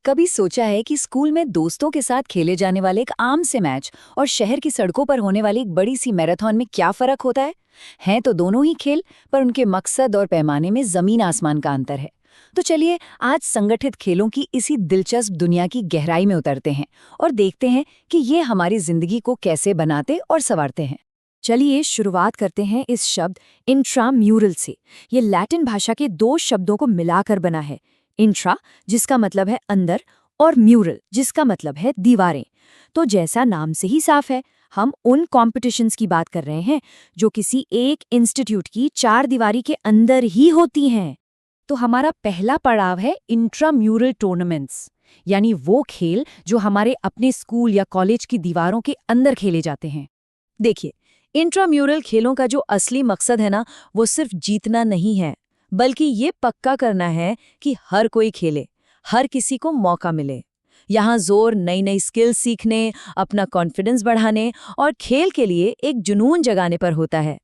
कभी सोचा है कि स्कूल में दोस्तों के साथ खेले जाने वाले एक आम से मैच और शहर की सड़कों पर होने वाली एक बड़ी सी मैराथन में क्या फर्क होता है? हैं तो दोनों ही खेल, पर उनके मकसद और पैमाने में जमीन आसमान का अंतर है। तो चलिए आज संगठित खेलों की इसी दिलचस्प दुनिया की गहराई में उतरते हैं और देखते हैं कि ये हमारी जिंदगी को कैसे बनाते और संवारते हैं। चलिए शुरुआत करते हैं इस शब्द इंट्राम्यूरल से। ये लैटिन भाषा के दो शब्दों को मिलाकर बना है। इंट्रा जिसका मतलब है अंदर और म्यूरल जिसका मतलब है दीवारें। तो जैसा नाम से ही साफ है, हम उन कॉम्पिटिशन्स की बात कर रहे हैं जो किसी एक इंस्टीट्यूट की चार दीवारी के अंदर ही होती हैं। तो हमारा पहला पड़ाव है इंट्राम्यूरल टूर्नामेंट्स, यानी वो खेल जो हमारे अपने स्कूल या कॉलेज की दीवारों के अंदर खेले जाते हैं। देखिए, इंट्राम्यूरल खेलों का जो असली मकसद है ना, वो सिर्फ जीतना नहीं है, बल्कि ये पक्का करना है कि हर कोई खेले, हर किसी को मौका मिले। यहाँ जोर नई नई स्किल्स सीखने, अपना कॉन्फिडेंस बढ़ाने और खेल के लिए एक जुनून जगाने पर होता है।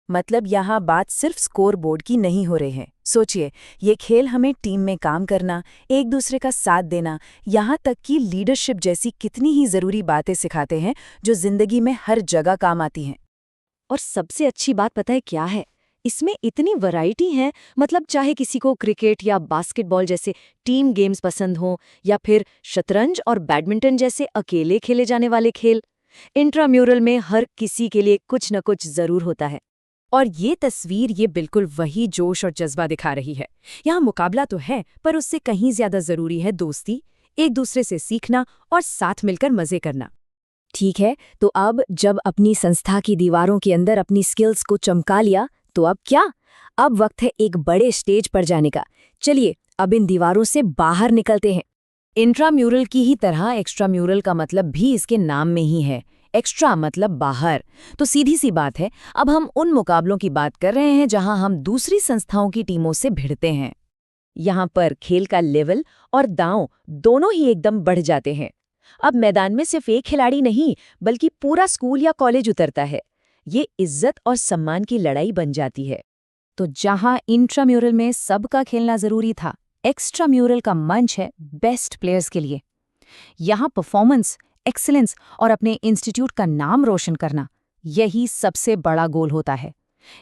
मतलब यहाँ बात सिर्फ स्कोर बोर्ड की नहीं हो रही है। सोचिए, ये खेल हमें टीम में काम करना, एक दूसरे का साथ देना, यहाँ तक कि लीडरशिप जैसी कितनी ही ज़रूरी बातें सिखाते हैं जो जिंदगी में हर जगह काम आती हैं। और सबसे अच्छी बात पता है क्या है? इसमें इतनी वैरायटी है। मतलब चाहे किसी को क्रिकेट या बास्केटबॉल जैसे टीम गेम्स पसंद हो, या फिर शतरंज और बैडमिंटन जैसे अकेले खेले जाने वाले खेल, इंट्राम्यूरल में हर किसी के लिए कुछ न कुछ जरूर होता है। और ये तस्वीर ये बिल्कुल वही जोश और जज्बा दिखा रही है। यहाँ मुकाबला तो है, पर उससे कहीं ज्यादा जरूरी है दोस्ती, एक दूसरे से सीखना और साथ मिलकर मजे करना। ठीक है, तो अब जब अपनी संस्था की दीवारों के अंदर अपनी स्किल्स को चमका लिया, तो अब क्या? अब वक्त है एक बड़े स्टेज पर जाने का। चलिए अब इन दीवारों से बाहर निकलते हैं। इंट्राम्यूरल की ही तरह एक्स्ट्राम्यूरल का मतलब भी इसके नाम में ही है। एक्स्ट्रा मतलब बाहर। तो सीधी सी बात है, अब हम उन मुकाबलों की बात कर रहे हैं जहां हम दूसरी संस्थाओं की टीमों से भिड़ते हैं। यहाँ पर खेल का लेवल और दांव दोनों ही एकदम बढ़ जाते हैं। अब मैदान में सिर्फ एक खिलाड़ी नहीं, बल्कि पूरा स्कूल या कॉलेज उतरता है। ये इज्जत और सम्मान की लड़ाई बन जाती है। तो जहां इंट्राम्यूरल में सबका खेलना जरूरी था, एक्स्ट्राम्यूरल का मंच है बेस्ट प्लेयर्स के लिए। यहाँ परफॉर्मेंस, एक्सीलेंस और अपने इंस्टीट्यूट का नाम रोशन करना, यही सबसे बड़ा गोल होता है।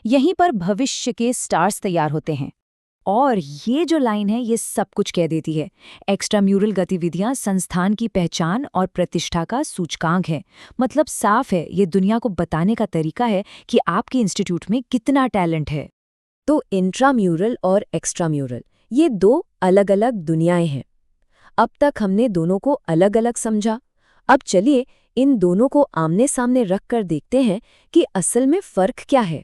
यहीं पर भविष्य के स्टार्स तैयार होते हैं। और ये जो लाइन है, ये सब कुछ कह देती है। एक्स्ट्राम्यूरल गतिविधियां संस्थान की पहचान और प्रतिष्ठा का सूचकांक है। मतलब साफ है, ये दुनिया को बताने का तरीका है कि आपके इंस्टीट्यूट में कितना टैलेंट है। तो इंट्राम्यूरल और एक्स्ट्राम्यूरल ये दो अलग अलग दुनियाएं हैं। अब तक हमने दोनों को अलग अलग समझा। अब चलिए इन दोनों को आमने सामने रख कर देखते हैं कि असल में फर्क क्या है।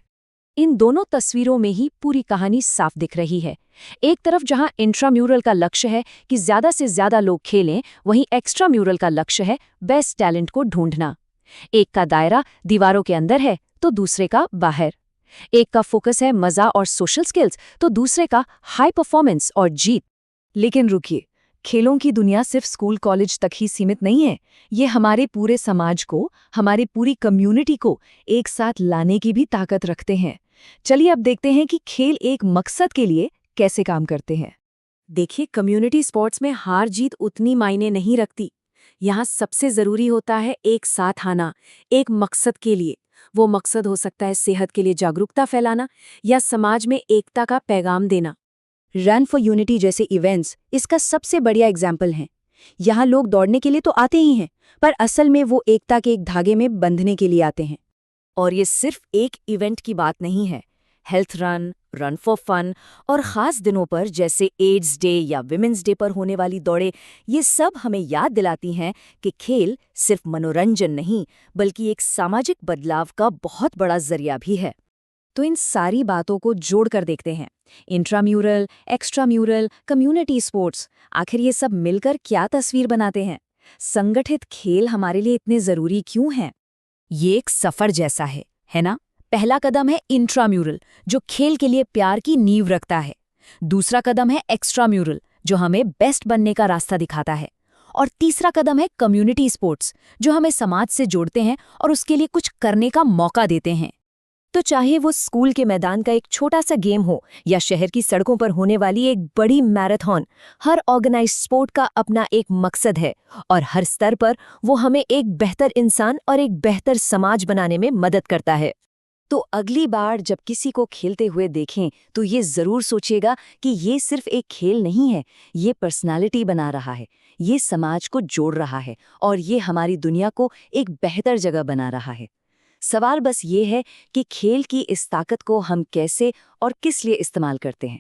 इन दोनों तस्वीरों में ही पूरी कहानी साफ दिख रही है। एक तरफ जहां इंट्राम्यूरल का लक्ष्य है कि ज्यादा से ज्यादा लोग खेलें, वहीं एक्स्ट्राम्यूरल का लक्ष्य है बेस्ट टैलेंट को ढूंढना। एक का दायरा दीवारों के अंदर है, तो दूसरे का बाहर। एक का फोकस है मजा और सोशल स्किल्स, तो दूसरे का हाई परफॉर्मेंस और जीत। लेकिन रुकिए, खेलों की दुनिया सिर्फ स्कूल कॉलेज तक ही सीमित नहीं है। ये हमारे पूरे समाज को, हमारी पूरी कम्युनिटी को एक साथ लाने की भी ताकत रखते हैं। चलिए अब देखते हैं कि खेल एक मकसद के लिए कैसे काम करते हैं। देखिए, कम्युनिटी स्पोर्ट्स में हार जीत उतनी मायने नहीं रखती। यहाँ सबसे जरूरी होता है एक साथ आना, एक मकसद के लिए। वो मकसद हो सकता है सेहत के लिए जागरूकता फैलाना या समाज में एकता का पैगाम देना। रन फॉर यूनिटी जैसे इवेंट्स इसका सबसे बढ़िया एग्जाम्पल हैं। यहाँ लोग दौड़ने के लिए तो आते ही हैं, पर असल में वो एकता के एक धागे में बंधने के लिए आते हैं। और ये सिर्फ एक इवेंट की बात नहीं है। Health run, run for fun और ख़ास दिनों पर जैसे एड्स डे या विमेंस डे पर होने वाली दौड़ें, ये सब हमें याद दिलाती हैं कि खेल सिर्फ मनोरंजन नहीं, बल्कि एक सामाजिक बदलाव का बहुत बड़ा जरिया भी है। तो इन सारी बातों को जोड़कर देखते हैं। इंट्राम्यूरल, एक्स्ट्राम्यूरल, कम्युनिटी स्पोर्ट्स, आखिर ये सब मिलकर क्या तस्वीर बनाते हैं? संगठित खेल हमारे लिए इतने जरूरी क्यों हैं? ये एक सफर जैसा है ना? पहला कदम है इंट्राम्यूरल, जो खेल के लिए प्यार की नींव रखता है। दूसरा कदम है एक्स्ट्राम्यूरल, जो हमें बेस्ट बनने का रास्ता दिखाता है। और तीसरा कदम है कम्युनिटी स्पोर्ट्स, जो हमें समाज से जोड़ते हैं और उसके लिए कुछ करने का मौका देते हैं। तो चाहे वो स्कूल के मैदान का एक छोटा सा गेम हो या शहर की सड़कों पर होने वाली एक बड़ी मैराथन, हर ऑर्गेनाइज्ड स्पोर्ट का अपना एक मकसद है और हर स्तर पर वो हमें एक बेहतर इंसान और एक बेहतर समाज बनाने में मदद करता है। तो अगली बार जब किसी को खेलते हुए देखें तो ये जरूर सोचिएगा कि ये सिर्फ एक खेल नहीं है, ये पर्सनालिटी बना रहा है, ये समाज को जोड़ रहा है और ये हमारी दुनिया को एक बेहतर जगह बना रहा है। सवाल बस ये है कि खेल की इस ताकत को हम कैसे और किस लिए इस्तेमाल करते हैं।